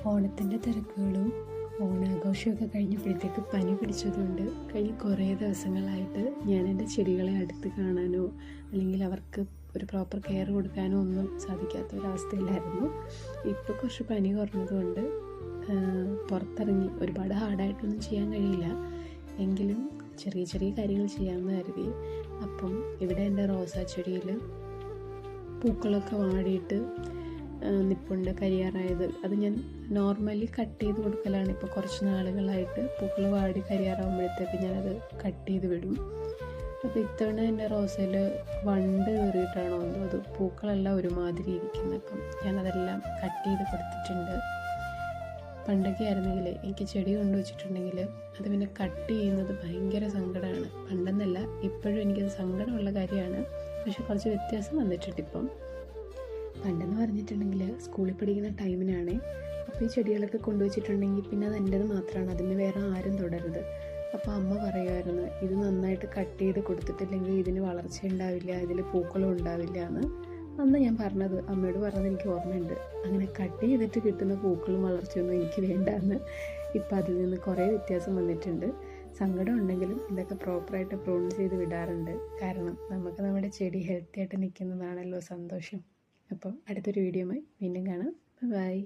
ഓണത്തിൻ്റെ തിരക്കുകളും ഓണാഘോഷമൊക്കെ കഴിഞ്ഞപ്പോഴത്തേക്ക് പനി പിടിച്ചതുകൊണ്ട് കഴിഞ്ഞ കുറേ ദിവസങ്ങളായിട്ട് ഞാൻ എൻ്റെ ചെടികളെ അടുത്ത് കാണാനോ അല്ലെങ്കിൽ അവർക്ക് ഒരു പ്രോപ്പർ കെയർ കൊടുക്കാനോ ഒന്നും സാധിക്കാത്ത ഒരവസ്ഥയിലായിരുന്നു. ഇപ്പോൾ കുറച്ച് പനി കുറഞ്ഞതുകൊണ്ട് പുറത്തിറങ്ങി ഒരുപാട് ഹാർഡായിട്ടൊന്നും ചെയ്യാൻ കഴിയില്ല, എങ്കിലും ചെറിയ ചെറിയ കാര്യങ്ങൾ ചെയ്യാമെന്ന് കരുതി. അപ്പം ഇവിടെ എൻ്റെ റോസാ ചെടിയിൽ പൂക്കളൊക്കെ വാടിയിട്ട് നിപ്പുണ്ട്, കരിയാറായത്. അത് ഞാൻ നോർമലി കട്ട് ചെയ്ത് കൊടുക്കലാണ്. ഇപ്പോൾ കുറച്ച് നാളുകളായിട്ട് പൂക്കൾ വാടി കരിയാറാകുമ്പോഴത്തേക്ക് ഞാനത് കട്ട് ചെയ്ത് വിടും. അപ്പോൾ ഇത്തവണ എൻ്റെ റോസയിൽ വണ്ട് കയറിയിട്ടാണോ എന്തോ അത് പൂക്കളെല്ലാം ഒരുമാതിരി ഇരിക്കുന്നത്. അപ്പം ഞാനതെല്ലാം കട്ട് ചെയ്ത് കൊടുത്തിട്ടുണ്ട്. പണ്ടൊക്കെ ആയിരുന്നെങ്കിൽ എനിക്ക് ചെടി കൊണ്ടുവച്ചിട്ടുണ്ടെങ്കിൽ അത് പിന്നെ കട്ട് ചെയ്യുന്നത് ഭയങ്കര സങ്കടമാണ്. പണ്ടെന്നല്ല, ഇപ്പോഴും എനിക്കത് സങ്കടമുള്ള കാര്യമാണ്. പക്ഷെ കുറച്ച് വ്യത്യാസം വന്നിട്ടുണ്ട് ഇപ്പം. പണ്ടെന്ന് പറഞ്ഞിട്ടുണ്ടെങ്കിൽ സ്കൂളിൽ പഠിക്കുന്ന ടൈമിനാണ്. അപ്പോൾ ഈ ചെടികളൊക്കെ കൊണ്ടുവച്ചിട്ടുണ്ടെങ്കിൽ പിന്നെ അത് എൻ്റേത് മാത്രമാണ്, അതിന് വേറെ ആരും തുടരുത്. അപ്പോൾ അമ്മ പറയുമായിരുന്നു, ഇത് നന്നായിട്ട് കട്ട് ചെയ്ത് കൊടുത്തിട്ടില്ലെങ്കിൽ ഇതിന് വളർച്ച ഉണ്ടാവില്ല, ഇതിൽ പൂക്കളും ഉണ്ടാവില്ല എന്ന്. അന്ന് ഞാൻ അമ്മയോട് പറഞ്ഞത് എനിക്ക് ഓർമ്മയുണ്ട്. അങ്ങനെ കട്ട് ചെയ്തിട്ട് കിട്ടുന്ന പൂക്കളും വളർച്ചയൊന്നും എനിക്ക് വേണ്ടാന്ന്. ഇപ്പം അതിൽ നിന്ന് കുറേ വ്യത്യാസം വന്നിട്ടുണ്ട്. സങ്കടം ഉണ്ടെങ്കിലും ഇതൊക്കെ പ്രോപ്പറായിട്ട് പ്രൂൺ ചെയ്ത് വിടാറുണ്ട്. കാരണം നമുക്ക് നമ്മുടെ ചെടി ഹെൽത്തി ആയിട്ട് നിൽക്കുന്നതാണല്ലോ സന്തോഷം. അപ്പം അടുത്തൊരു വീഡിയോയുമായി വീണ്ടും കാണാം. ബൈ.